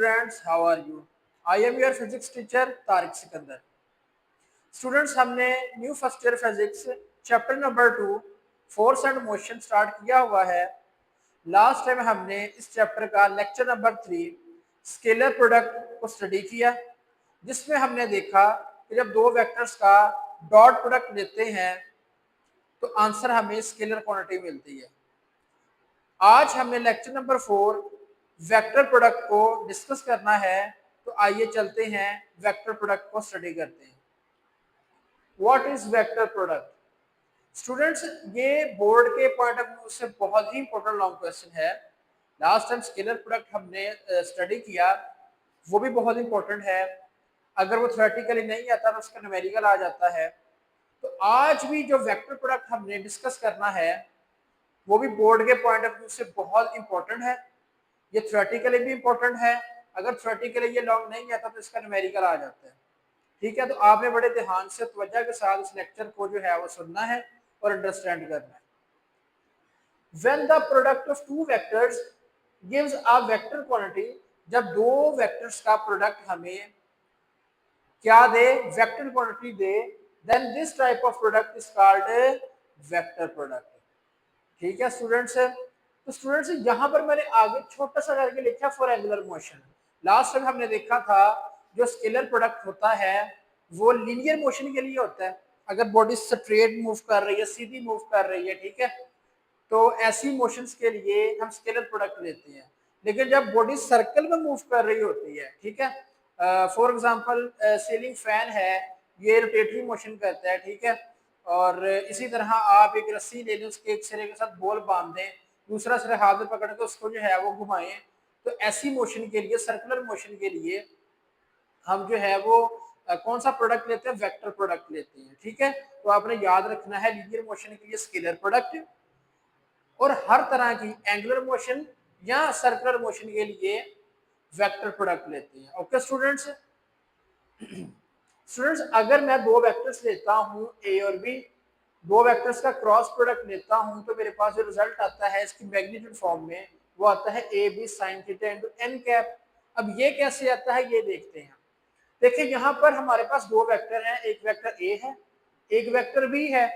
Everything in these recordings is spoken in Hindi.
students, how are you? I am your physics teacher Tariq Sikandar. Students हमने new first year physics chapter number 2 force and motion start किया हुआ है। लास्ट टाइम हमने इस चैप्टर का लेक्चर नंबर 3 स्केलर प्रोडक्ट को स्टडी किया, जिसमें हमने देखा कि जब दो वेक्टर्स का डॉट प्रोडक्ट लेते हैं तो आंसर हमें स्केलर क्वांटिटी मिलती है। आज हमने लेक्चर नंबर 4 वेक्टर प्रोडक्ट को डिस्कस करना है, तो आइए चलते हैं वेक्टर प्रोडक्ट को स्टडी करते हैं। What is vector product? Students, ये बोर्ड के पॉइंट ऑफ व्यू से बहुत ही इंपॉर्टेंट लॉन्ग क्वेश्चन है। लास्ट टाइम स्केलर प्रोडक्ट हमने स्टडी किया, वो भी बहुत इंपॉर्टेंट है। अगर वो थ्योरेटिकली नहीं आता तो उसका न्यूमेरिकल आ जाता है। तो आज भी जो वेक्टर प्रोडक्ट हमने डिस्कस करना है वो भी बोर्ड के पॉइंट ऑफ व्यू से बहुत इंपॉर्टेंट है। ये थ्योरेटिकली भी इंपॉर्टेंट है। अगर थ्योरेटिकली ये लॉन्ग नहीं आता तो इसका न्यूमेरिकल आ जाता है। ठीक है, तो आपने बड़े ध्यान से तवज्जो के साथ इस लेक्चर को जो है वो सुनना है और अंडरस्टैंड करना है। When the product of two vectors gives a vector quantity, जब दो वेक्टर्स का प्रोडक्ट हमें क्या दे, वेक्टर क्वांटिटी दे, then this type of product is called a vector product। ठीक है स्टूडेंट्स, तो स्टूडेंट्स यहाँ पर मैंने आगे छोटा सा करके लिखा for angular motion. Last time हमने देखा था जो स्केलर प्रोडक्ट होता है वो लीनियर मोशन के लिए होता है। अगर बॉडी स्ट्रेट मूव कर रही है, सीधी मूव कर रही है, ठीक है, तो ऐसी मोशंस के लिए हम स्केलर प्रोडक्ट लेते हैं। लेकिन जब बॉडी सर्कल में मूव कर रही होती है, ठीक है, फॉर एग्जांपल सीलिंग फैन है, ये रोटेटरी मोशन करता है, ठीक है, और इसी तरह आप एक रस्सी ले लें, उसके एक सिरे के साथ बॉल बांध दें, दूसरा सिरा हाथ में पकड़ के उसको जो है वो घुमाएं, तो ऐसी मोशन के लिए, सर्कुलर मोशन के लिए हम जो है वो कौन सा प्रोडक्ट लेते हैं? वेक्टर प्रोडक्ट लेते हैं। ठीक है, तो आपने याद रखना है लीनियर मोशन के लिए स्केलर प्रोडक्ट, और हर तरह की एंगुलर मोशन या सर्कुलर मोशन के लिए वेक्टर प्रोडक्ट लेते हैं। ओके स्टूडेंट्स, स्टूडेंट्स अगर मैं दो वेक्टर्स लेता हूं ए और बी, दो वेक्टर्स का क्रॉस प्रोडक्ट लेता हूं, तो मेरे पास जो रिजल्ट आता है इसकी मैग्नीट्यूड फॉर्म में वो आता है A B sine theta into N cap. अब ये कैसे आता है ये देखते हैं। देखिए यहाँ पर हमारे पास दो वेक्टर हैं, एक वेक्टर ए है, एक वेक्टर बी है।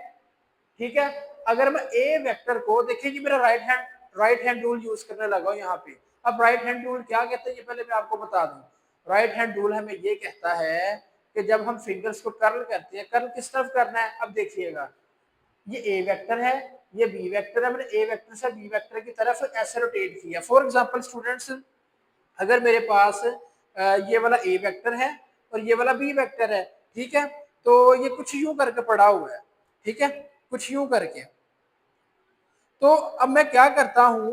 ठीक है, अगर मैं ए वेक्टर को, देखिए कि मेरा राइट हैंड रूल यूज करने लगा हूं यहाँ पे। अब राइट हैंड रूल क्या कहते हैं ये पहले मैं आपको बता दूं। राइट हैंड रूल हमें ये कहता है कि जब हम फिंगर्स को कर्ल करते हैं, कर्ल किस तरफ करना है? अब देखिएगा, ये ए वेक्टर है, ये बी वेक्टर है, मैंने ए वेक्टर से बी वेक्टर की तरफ ऐसे रोटेट किया। फॉर एग्जांपल स्टूडेंट्स, अगर मेरे पास ये वाला ए वेक्टर है और ये वाला बी वेक्टर है, ठीक है, तो ये कुछ यूं करके पड़ा हुआ है, ठीक है, कुछ यूं करके। तो अब मैं क्या करता हूं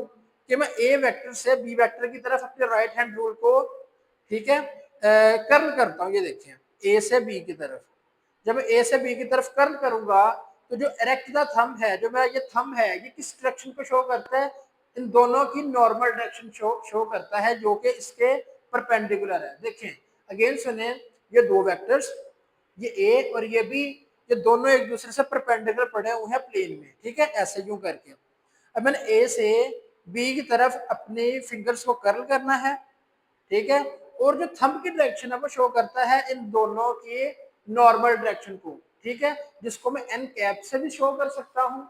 कि मैं ए वेक्टर से बी वेक्टर की तरफ अपने राइट हैंड रूल को, ठीक है, कर्ल करता हूं। ये देखें, ए से बी की तरफ, जब मैं ए से बी की तरफ कर्ल करूंगा तो जो इरेक्ट द थंब है, जो मेरा ये थंब है, ये किस डायरेक्शन को शो करता है? इन दोनों की नॉर्मल डायरेक्शन शो करता है, जो कि इसके परपेंडिकुलर है। देखें अगेन सुने, ये दो वेक्टर्स, ये ए और ये बी, ये दोनों एक दूसरे से परपेंडिकुलर पड़े हुए हैं प्लेन में, ठीक है, ऐसे यूं करके। अब मैंने ए से बी की तरफ अपने फिंगर्स को कर्ल करना है, ठीक है, और जो थंब की डायरेक्शन है वो शो करता है इन दोनों के नॉर्मल डायरेक्शन को, ठीक है, जिसको मैं एन कैप से भी शो कर सकता हूं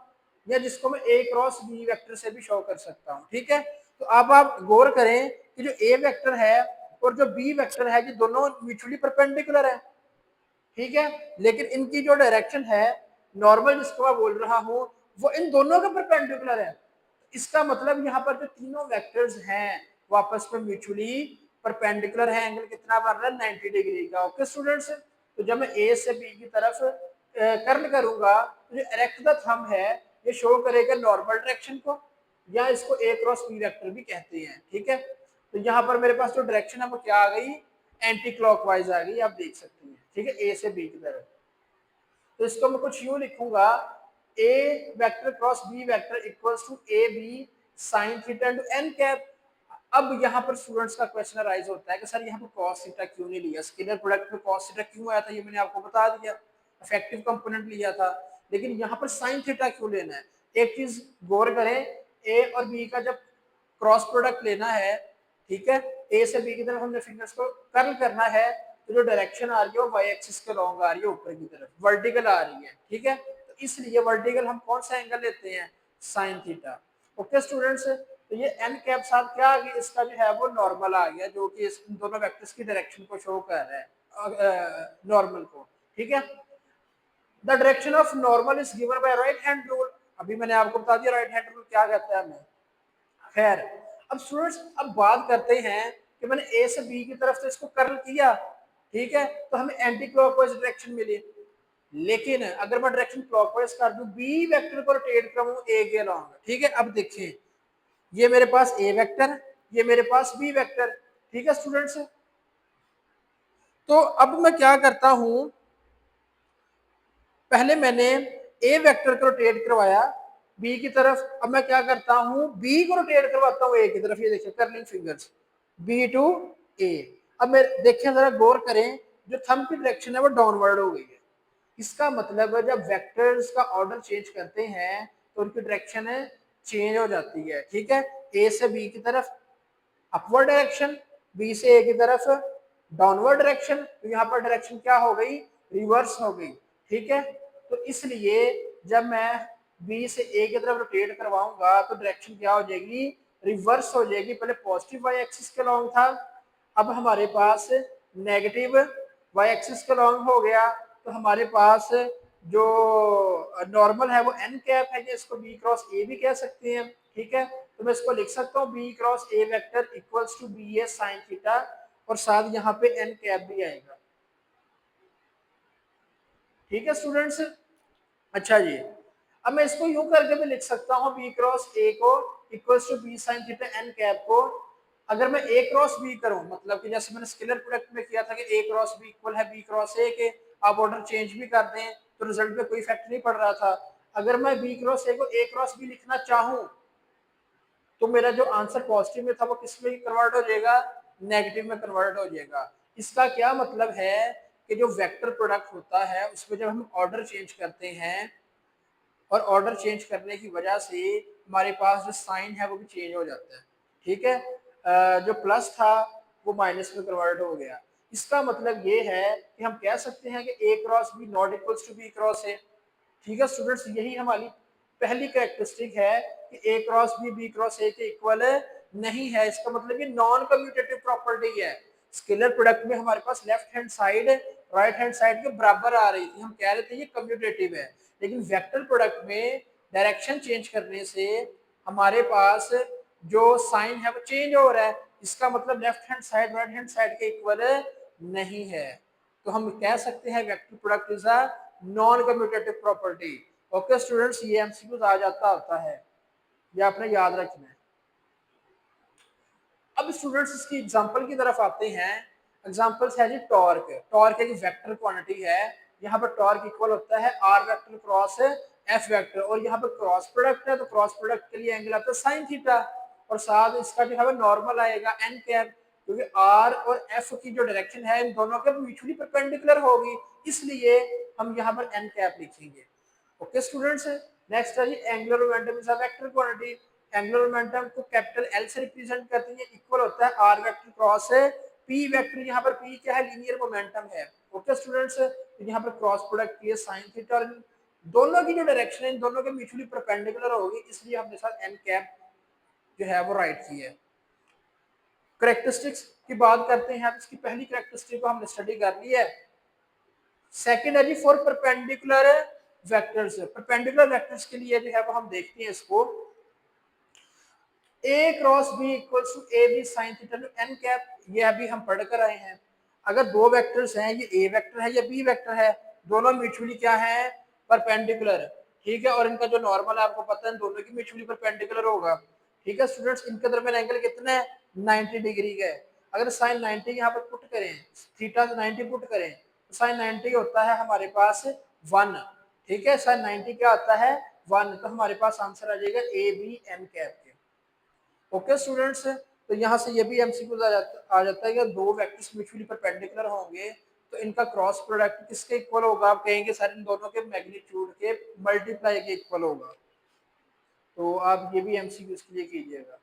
या जिसको मैं ए क्रॉस बी वेक्टर से भी शो कर सकता हूं। ठीक है, तो अब आप गौर करें कि जो ए वेक्टर है और जो बी वेक्टर है, ये दोनों म्यूचुअली परपेंडिकुलर है, ठीक है, लेकिन इनकी जो डायरेक्शन है नॉर्मल जिसको मैं बोल रहा हूं वो इन दोनों के परपेंडिकुलर है। इसका मतलब यहाँ पर जो तीनों वेक्टर्स हैं वो आपस में म्यूचुअली परपेंडिकुलर है। एंगल कितना बन रहा है? 90 डिग्री का। ओके स्टूडेंट्स, तो जब मैं ए से बी की तरफ कर्ल करूंगा तो जो इरेक्ट द थंब है ये शो करेगा नॉर्मल डायरेक्शन को, या इसको ए क्रॉस बी वेक्टर भी कहते हैं। ठीक है, तो यहाँ पर मेरे पास जो डायरेक्शन है वो क्या आ गई? एंटी क्लॉकवाइज आ गई, आप देख सकते हैं। ठीक है, ए से बी की तरफ। तो इसको मैं कुछ यूं लिखूंगा, A vector cross B vector equals to A B sine theta into N cap. अब यहाँ पर स्टूडेंट्स का क्वेश्चन राइज होता है कि सर यहाँ पर कॉस थीटा क्यों नहीं लिया? स्केलर प्रोडक्ट में कॉस थीटा क्यों आया था? ये मैंने आपको बता दिया, इफेक्टिव कंपोनेंट लिया था, लेकिन यहाँ पर साइन थीटा क्यों लेना है? एक चीज गौर करें, ए और बी का जब क्रॉस प्रोडक्ट लेना है, ठीक है, ए से बी की तरफ हमने फिंगर्स को कर्ल करना है, तो जो डायरेक्शन आ रही है वो वाई एक्सिस के लॉन्ग आ रही है, ऊपर की तरफ वर्टिकल आ रही है, ठीक है। तो इसलिए वर्टिकल हम कौन सा एंगल लेते हैं, साइन थीटा। ओके स्टूडेंट्स, तो ये एन कैप साथ क्या आ गया, इसका जो है वो नॉर्मल आ गया, जो कि इस दोनों वेक्टर्स की डायरेक्शन को शो कर रहा है, नॉर्मल को, ठीक है। The direction of normal is given by right hand rule, अभी मैंने आपको बता दिया राइट हैंड रूल क्या कहता है हमें। खैर, अब स्टूडेंट्स अब बात करते हैं कि मैंने ए से बी की तरफ से इसको कर्ल किया, ठीक है, तो हमें एंटी क्लॉकवाइज डायरेक्शन मिली। लेकिन अगर मैं डायरेक्शन क्लॉकवाइज कर दूं, बी वेक्टर को रोटेट करूं ए के अलॉन्ग, ठीक है। अब देखिए, ये मेरे पास ए वेक्टर, ये मेरे पास बी वेक्टर, ठीक है स्टूडेंट्स। तो अब मैं क्या करता हूं, पहले मैंने ए वेक्टर को रोटेट करवाया बी की तरफ, अब मैं क्या करता हूं, बी को रोटेट करवाता हूं ए की तरफ, ये देखिए कर्लिंग फिंगर्स, बी टू ए। अब मैं देखिए जरा गौर करें, जो थंब की डायरेक्शन है वो डाउनवर्ड हो गई है। इसका मतलब है जब वेक्टर्स का ऑर्डर चेंज करते हैं तो उनकी डायरेक्शन चेंज हो जाती है, ठीक है। ए से बी की तरफ अपवर्ड डायरेक्शन, बी से ए की तरफ डाउनवर्ड डायरेक्शन, तो यहाँ पर डायरेक्शन क्या हो गई, रिवर्स हो गई, ठीक है। तो इसलिए जब मैं बी से ए की तरफ रोटेट करवाऊंगा तो डायरेक्शन क्या हो जाएगी, रिवर्स हो जाएगी। पहले पॉजिटिव वाई एक्सिस के लॉन्ग था, अब हमारे पास नेगेटिव वाई एक्सिस के लॉन्ग हो गया, तो हमारे पास जो नॉर्मल है वो एन कैप है, इसको बी क्रॉस ए भी कह सकते हैं, ठीक है। तो मैं इसको लिख सकता हूँ B cross A vector equals to B A sine theta, और साथ यहाँ पे एन कैप भी आएगा, ठीक है स्टूडेंट्स। अच्छा जी, अब मैं इसको यूं करके भी लिख सकता हूँ बी क्रॉस ए को equals to B sine theta N cap को। अगर मैं ए क्रॉस बी करूं, मतलब कि जैसे मैंने स्केलर प्रोडक्ट में किया था कि ए क्रॉस बी इक्वल है बी क्रॉस ए के, आप ऑर्डर चेंज भी कर दें तो रिजल्ट में कोई इफेक्ट नहीं पड़ रहा था। अगर मैं बी क्रॉस ए को ए क्रॉस बी लिखना चाहूं तो मेरा जो आंसर पॉजिटिव में था वो किस में कन्वर्ट हो जाएगा, नेगेटिव में कन्वर्ट हो जाएगा। इसका क्या मतलब है कि जो वेक्टर प्रोडक्ट होता है उसमें जब हम ऑर्डर चेंज करते हैं और ऑर्डर चेंज करने की वजह से हमारे पास जो साइन है वो भी चेंज हो जाता है, ठीक है। जो प्लस था वो माइनस में कन्वर्ट हो गया। इसका मतलब ये है कि हम कह सकते हैं कि A cross B not equals to B cross A, ठीक है स्टूडेंट्स। यही हमारी पहली कैरेक्टरिस्टिक है कि A cross B cross A के इक्वल नहीं है। इसका मतलब ये नॉन कम्यूटेटिव प्रॉपर्टी है। स्केलर प्रोडक्ट में हमारे पास left hand side right hand side के बराबर आ रही थी, हम कह रहे थे ये कम्यूटेटिव है। लेकिन वेक्टर प्रोडक्ट में डायरेक्शन चेंज करने से हमारे पास जो साइन है वो चेंज हो रहा है, इसका मतलब left hand side right hand side के इक्वल नहीं है। तो हम कह सकते हैं vector product is a non commutative property. Okay students, ये एमसीक्यूज आ जाता होता है, ये आपने याद रखना है। अब स्टूडेंट्स इसकी एग्जांपल की तरफ आते हैं। एग्जांपल्स है जी टॉर्क, टॉर्क एक वेक्टर क्वांटिटी है। यहाँ पर टॉर्क इक्वल होता है R vector cross F vector, और यहाँ पर क्रॉस प्रोडक्ट है तो क्रॉस प्रोडक्ट के लिए एंगल आता है साइन थीटा, और साथ इसका जो है नॉर्मल आएगा एन कैप, क्योंकि आर और एफ की जो डायरेक्शन है इन दोनों के म्यूचुअली परपेंडिकुलर होगी, इसलिए हम यहाँ पर एन कैप लिखेंगे। ओके स्टूडेंट्स, नेक्स्ट है जी angular momentum is a vector quantity. Angular momentum को कैपिटल एल से रिप्रेजेंट करते हैं, इक्वल होता है R vector cross P vector. यहाँ पर पी क्या है, लीनियर मोमेंटम है। ओके स्टूडेंट्स, तो यहाँ पर क्रॉस प्रोडक्ट की साइन थीटा, दोनों की जो डायरेक्शन है इन दोनों के म्यूचुअली परपेंडिकुलर होगी, इसलिए हमने साथ एन कैप जो है वो राइट की है। करेक्टरिस्टिक्स की बात करते हैं, तो इसकी पहली करेक्टरिस्टिक को हमने स्टडी कर ली है। सेकेंड है जी for perpendicular vectors, perpendicular vectors के लिए जो है वो हम देखते हैं इसको A cross B equals to A B sine theta to N cap, ये अभी हम पढ़ कर आए हैं। अगर दो वेक्टर्स हैं, ये ए वेक्टर है या बी वेक्टर है, दोनों म्यूचुअली क्या है, परपेंडिकुलर, ठीक है, और इनका जो नॉर्मल है आपको पता है दोनों की म्यूचुअली परपेंडिकुलर होगा, ठीक है स्टूडेंट्स। इनके दरमियान एंगल कितना है, 90 डिग्री का है। अगर साइन 90 यहाँ पर पुट करें, थीटा 90 पुट करें तो साइन 90 होता है हमारे पास 1, ठीक है, साइन 90 क्या आता है 1, तो हमारे पास आंसर आ जाएगा ए बी एन कैप के। ओके स्टूडेंट्स, तो यहाँ से ये भी एमसीक्यू आ जाता है कि दो वेक्टर्स म्यूचुअली परपेंडिकुलर होंगे तो इनका क्रॉस प्रोडक्ट किसके इक्वल होगा, आप कहेंगे सर इन दोनों के मैग्नीट्यूड के मल्टीप्लाई के इक्वल होगा। तो आप ये भी एमसीक्यू के लिए कीजिएगा।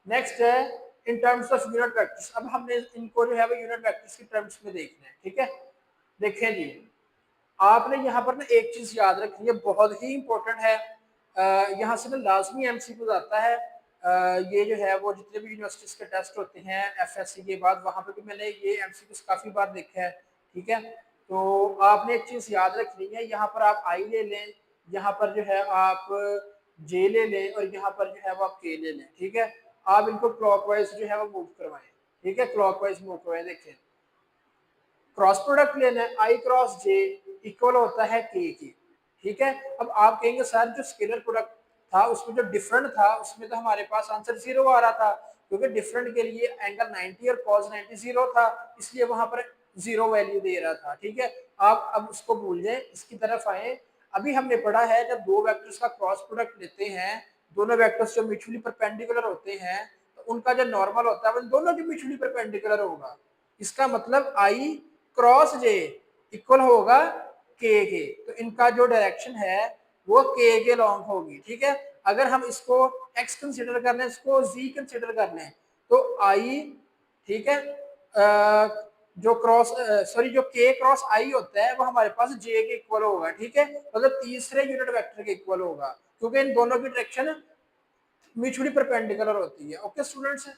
नेक्स्ट है in terms of unit vectors. अब हमने इनको जो है वो यूनिट वेक्टर्स की टर्म्स में देखना है, ठीक है। देखें जी, आपने यहाँ पर ना एक चीज याद रखनी है, बहुत ही इंपॉर्टेंट है। यहाँ से ना लाजमी एमसीक्यू आता है। ये जो है वो जितने भी यूनिवर्सिटीज के टेस्ट होते हैं एफएससी के बाद, वहां पे भी मैंने ये एमसीक्यूज काफी बार देखा है, ठीक है। तो आपने एक चीज याद रखनी है, यहाँ पर आप आई ले लें, यहाँ पर जो है आप जे ले लें, और यहाँ पर जो है वो आप के ले लें, ठीक है। आप इनको क्लॉकवाइज जो है वो मूव करवाएं, ठीक है, क्लॉकवाइज मूव करवाएं। देखें, क्रॉस प्रोडक्ट लेना है, आई क्रॉस जे इक्वल होता है के, ठीक है। अब आप कहेंगे सर जो स्केलर प्रोडक्ट था उसमें जो डिफरेंट था उसमें तो हमारे पास आंसर 0 आ रहा था, क्योंकि डिफरेंट के लिए एंगल 90 और कॉस 90 0 था, इसलिए वहां पर 0 वैल्यू दे रहा था, ठीक है। आप अब उसको भूल जाए, इसकी तरफ आए। अभी हमने पढ़ा है जब दो वेक्टर्स का क्रॉस प्रोडक्ट लेते हैं, दोनों वेक्टर्स जो म्यूचुअली परपेंडिकुलर होते हैं, तो उनका जो नॉर्मल होता है वो दोनों के म्यूचुअली परपेंडिकुलर होगा। इसका मतलब आई क्रॉस जे इक्वल होगा के। तो इनका जो डायरेक्शन है वो के लॉन्ग होगी, ठीक है। अगर हम इसको एक्स कंसिडर कर लें, इसको जी कंसिडर कर लें, तो आई, ठीक है, जो क्रॉस सॉरी जो के क्रॉस आई होता है वो हमारे पास जे के इक्वल होगा, ठीक है। मतलब तीसरे यूनिट वेक्टर के इक्वल होगा, क्योंकि इन दोनों की डायरेक्शन म्यूचुअली परपेंडिकुलर होती है। ओके स्टूडेंट्स,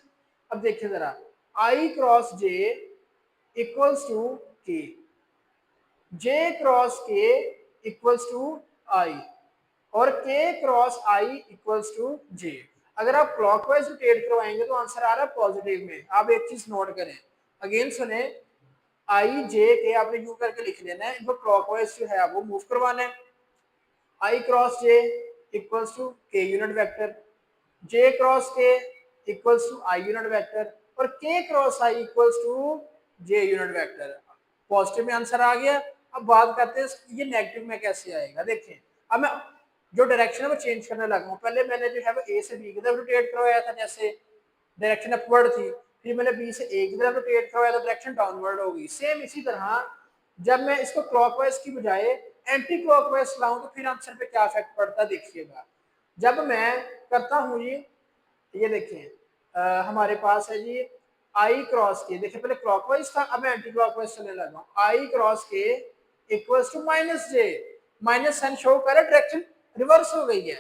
अब देखिए जरा, आई क्रॉस जे इक्वल्स टू के, जे क्रॉस के इक्वल्स टू आई, और K cross I equals to जे। अगर आप क्लॉकवाइज रोटेट करवाएंगे तो आंसर आ रहा है पॉजिटिव में। आप एक चीज नोट करें, अगेन सुने, आई जे के आपने यू करके लिख लेना है, इनको क्लॉकवाइज जो है वो मूव करवाना है। I cross J equals to K unit vector, J cross K equals to I unit vector, और K cross I equals to J unit vector. Positive में आंसर आ गया। अब बात करते हैं ये नेगेटिव में कैसे आएगा। देखिए, अब मैं जो डायरेक्शन है वो चेंज करने लगा हूँ। पहले मैंने जो है वो ए से बी की तरफ रोटेट करवाया था, जैसे डायरेक्शन अपवर्ड थी, फिर मैंने बी से ए की तरफ रोटेट करवाया तो डायरेक्शन डाउनवर्ड होगी। सेम इसी तरह जब मैं इसको क्लॉकवाइज की बजाय एंटी क्लॉकवाइज लाऊं तो फिर आंसर पे क्या इफेक्ट पड़ता है देखिएगा। जब मैं करता हूँ ये देखिए, हमारे पास है जी आई क्रॉस के, देखिए पहले क्लॉकवाइज था, अब मैं एंटी क्लॉकवाइज चलने लगा हूँ। I cross K equals to minus J, minus sign show कर डायरेक्शन रिवर्स हो गई है,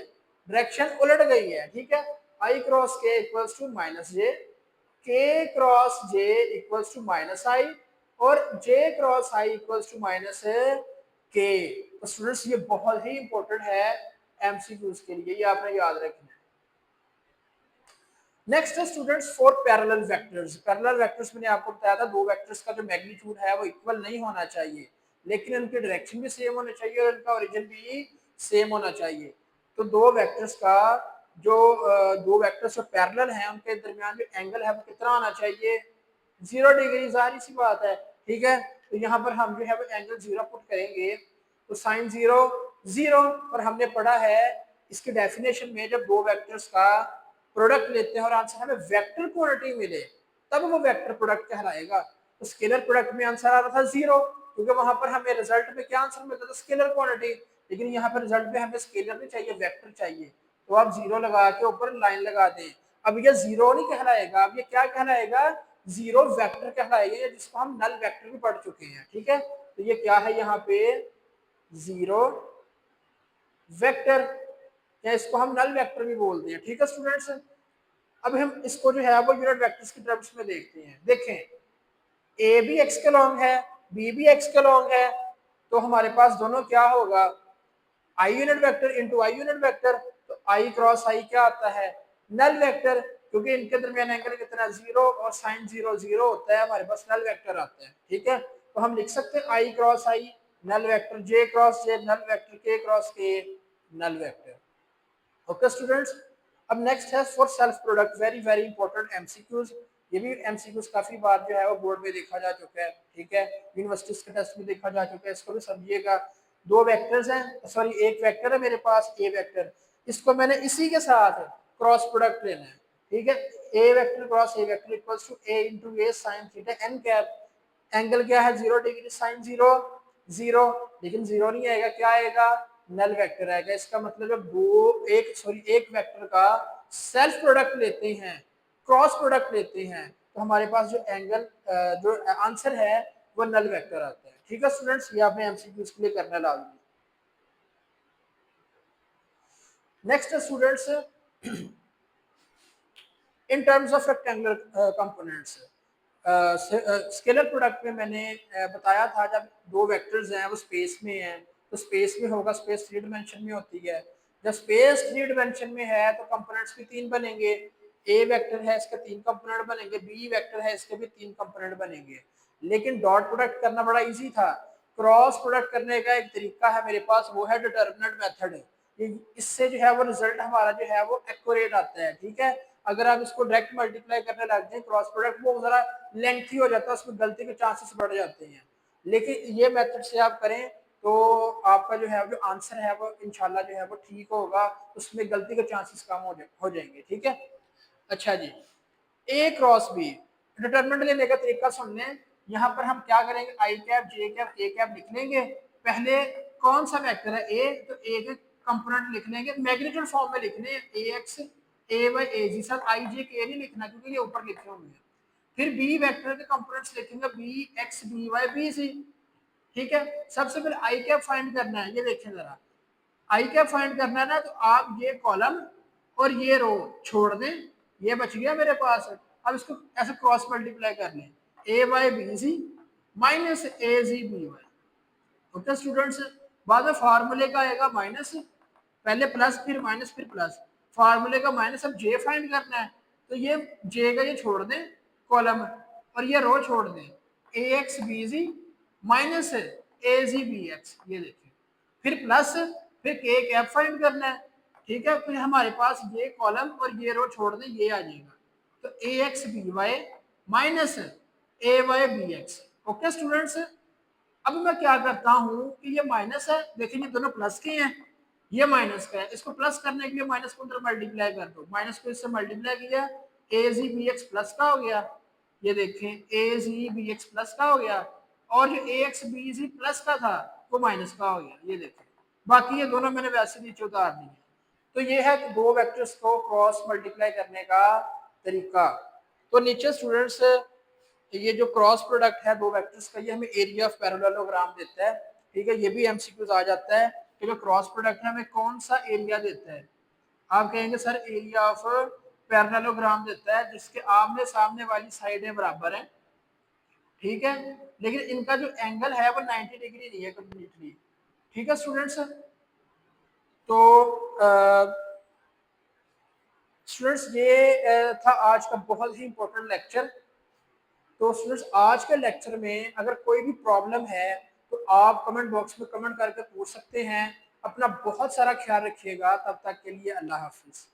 डायरेक्शन उलट गई है, ठीक है। I cross K equals to minus J, K cross J equals to minus I, और J cross I equals to minus K. तो स्टूडेंट्स ये बहुत ही इंपॉर्टेंट है एमसीक्यूज के लिए, ये आपने याद रखना है। नेक्स्ट है students for parallel vectors. Parallel vectors मैंने आपको बताया था, दो वेक्टर्स का जो मैग्नीट्यूड है वो इक्वल नहीं होना चाहिए, लेकिन उनकी डायरेक्शन भी सेम होना चाहिए और उनका ओरिजिन भी सेम होना चाहिए। तो दो वेक्टर्स का जो दो वेक्टर्स जो पैरेलल हैं उनके दरमियान जो एंगल है वो कितना होना चाहिए, 0 डिग्री, सारी सी बात है, ठीक है। तो यहाँ पर हम जो है वो एंगल 0 पुट करेंगे, तो साइन 0 0। और हमने पढ़ा है इसकी डेफिनेशन में, जब दो वेक्टर्स का प्रोडक्ट लेते हैं और आंसर हमें वेक्टर क्वांटिटी मिले तब वो वेक्टर प्रोडक्ट कहलाएगा। तो स्केलर प्रोडक्ट में आंसर आ रहा था 0, क्योंकि वहां पर हमें रिजल्ट में क्या आंसर मिलता था, स्केलर क्वांटिटी। लेकिन यहाँ पर रिजल्ट में हमें स्केलर नहीं चाहिए, वेक्टर चाहिए, तो आप 0 लगा के ऊपर लाइन लगा दें। अब ये 0 नहीं कहलाएगा, अब ये क्या कहलाएगा, 0 वेक्टर कहलाएगा, जिसको हम नल वेक्टर भी पढ़ चुके हैं, ठीक है। तो ये क्या है यहाँ पे, 0 वेक्टर, या इसको हम नल वेक्टर भी बोलते हैं, ठीक है स्टूडेंट्स। अब हम इसको जो है वो यूनिट वेक्टर्स की टर्म्स में देखते हैं। देखें, ए भी एक्स के लॉन्ग है, बी भी एक्स के लॉन्ग है, तो हमारे पास दोनों क्या होगा, आई यूनिट वेक्टर इंटू आई यूनिट वेक्टर। तो आई क्रॉस आई क्या आता है, नल वेक्टर, क्योंकि इनके दरमियान एंगल कितना 0 और साइन 0 0 होता है, हमारे पास नल वेक्टर आता है, ठीक है। तो हम लिख सकते हैं आई क्रॉस आई नल वेक्टर, जे क्रॉस जे नल वेक्टर, के क्रॉस के नल वेक्टर। ओके स्टूडेंट्स, अब नेक्स्ट है for self product, very very important MCQs. ये भी एमसीक्यूज काफी बार जो है वो बोर्ड में देखा जा चुका है, ठीक है, यूनिवर्सिटीज के टेस्ट में देखा जा चुका है, इसको भी समझिएगा। दो वेक्टर्स हैं, सॉरी एक वेक्टर है मेरे पास, ए वेक्टर, इसको मैंने इसी के साथ क्रॉस प्रोडक्ट लेना है, ठीक है। A vector cross A vector equals to A into A sine theta N cap. Angle क्या है, 0 डिग्री, साइन 0 0, लेकिन 0 नहीं आएगा, क्या आएगा, नल वेक्टर आएगा। इसका मतलब जब दो एक सॉरी एक वेक्टर का सेल्फ प्रोडक्ट लेते हैं क्रॉस प्रोडक्ट लेते हैं तो हमारे पास जो एंगल जो आंसर है वो नल वेक्टर आता है। ठीक है स्टूडेंट्स, ये आपने एमसीक्यूज के लिए करना लाजमी। Next students, in terms of rectangular components, scalar product में मैंने बताया था जब दो वेक्टर्स हैं वो स्पेस में हैं तो स्पेस में होगा, स्पेस 3 डायमेंशन में होती है। जब स्पेस 3 डायमेंशन में है तो कंपोनेंट्स भी 3 बनेंगे। ए वेक्टर है इसके 3 कंपोनेंट बनेंगे, बी वेक्टर है इसके भी 3 कंपोनेंट बनेंगे। लेकिन डॉट प्रोडक्ट करना बड़ा इजी था। क्रॉस प्रोडक्ट करने का एक तरीका है मेरे पास, वो है डिटर्मिनेंट मेथड। इससे जो है वो रिजल्ट हमारा जो है वो एक्यूरेट आता है। ठीक है, अगर आप इसको डायरेक्ट मल्टीप्लाई करने लग जाए क्रॉस प्रोडक्ट, वो जरा लेंथी हो जाता है, उसमें गलती के चांसेस बढ़ जाते हैं। लेकिन ये मेथड से आप करें तो आपका जो है जो आंसर है वो इंशाल्लाह जो है वो ठीक होगा, उसमें गलती के चांसेस कम हो जाएंगे। ठीक है, अच्छा जी, ए क्रॉस बी डिटरमिनेंट लेने का तरीका सुन लें। यहाँ पर हम क्या करेंगे, I cap J cap A cap लिख लेंगे। पहले कौन सा वेक्टर है ए, तो ए के कंपोनेंट लिख लेंगे, मैग्नीट्यूड फॉर्म में लिखने A X A Y A Z, sir I J K नहीं लिखना क्योंकि ये ऊपर लिखे होंगे। फिर बी वेक्टर के कंपोनेंट्स लिखेंगे B X B Y B Z. ठीक है, सबसे पहले आई कैप फाइंड करना है, ये देखें जरा, आई कैप फाइंड करना है ना, तो आप ये कॉलम और ये रो छोड़ दें, ये बच गया मेरे पास। अब इसको ऐसे क्रॉस मल्टीप्लाई कर लें, A Y B Z minus A Z B Y. Okay students, बाद में फार्मूले का आएगा माइनस, पहले प्लस फिर माइनस फिर प्लस, फार्मूले का माइनस। अब जे फाइंड करना है तो ये जे का ये छोड़ दें कॉलम और ये रो छोड़ दें, ए X B ji minus A Z B x, ये देखिए, फिर प्लस, फिर के कैप फाइंड करना है। ठीक है, फिर हमारे पास ये कॉलम और ये रो छोड़ दें, ये आ जाएगा, तो A X B Y minus A Y B X. Okay students, अब मैं क्या करता हूँ कि ये माइनस है, देखिए ये दोनों प्लस के हैं, ये माइनस का है, इसको प्लस करने के लिए माइनस को अंदर मल्टीप्लाई कर दो, माइनस को इससे मल्टीप्लाई किया, ए जी बी एक्स प्लस का हो गया, ये देखें ए जी बी एक्स प्लस का हो गया, और जो ए एक्स बी जी प्लस का था वो माइनस का हो गया, ये देखें। बाकी ये दोनों मैंने वैसे नीचे उतार दिए। तो ये है दो वेक्टर्स को क्रॉस मल्टीप्लाई करने का तरीका। तो नीचे स्टूडेंट्स, ये जो क्रॉस प्रोडक्ट है दो वेक्टर्स का, ये हमें एरिया ऑफ पैरेललोग्राम देता है। ठीक है, ये भी एमसीक्यूज आ जाता है कि जो क्रॉस प्रोडक्ट है हमें कौन सा एरिया देता है। आप कहेंगे सर एरिया ऑफ पैरेललोग्राम देता है जिसके आमने सामने वाली साइडें बराबर हैं। ठीक है, लेकिन इनका जो एंगल है वो 90 डिग्री नहीं है कम्प्लीटली। ठीक है स्टूडेंट्स, तो स्टूडेंट्स ये था आज का बहुत ही इंपॉर्टेंट लेक्चर। तो स्टूडेंट्स आज के लेक्चर में अगर कोई भी प्रॉब्लम है तो आप कमेंट बॉक्स में कमेंट करके पूछ सकते हैं। अपना बहुत सारा ख्याल रखिएगा, तब तक के लिए अल्लाह हाफिज।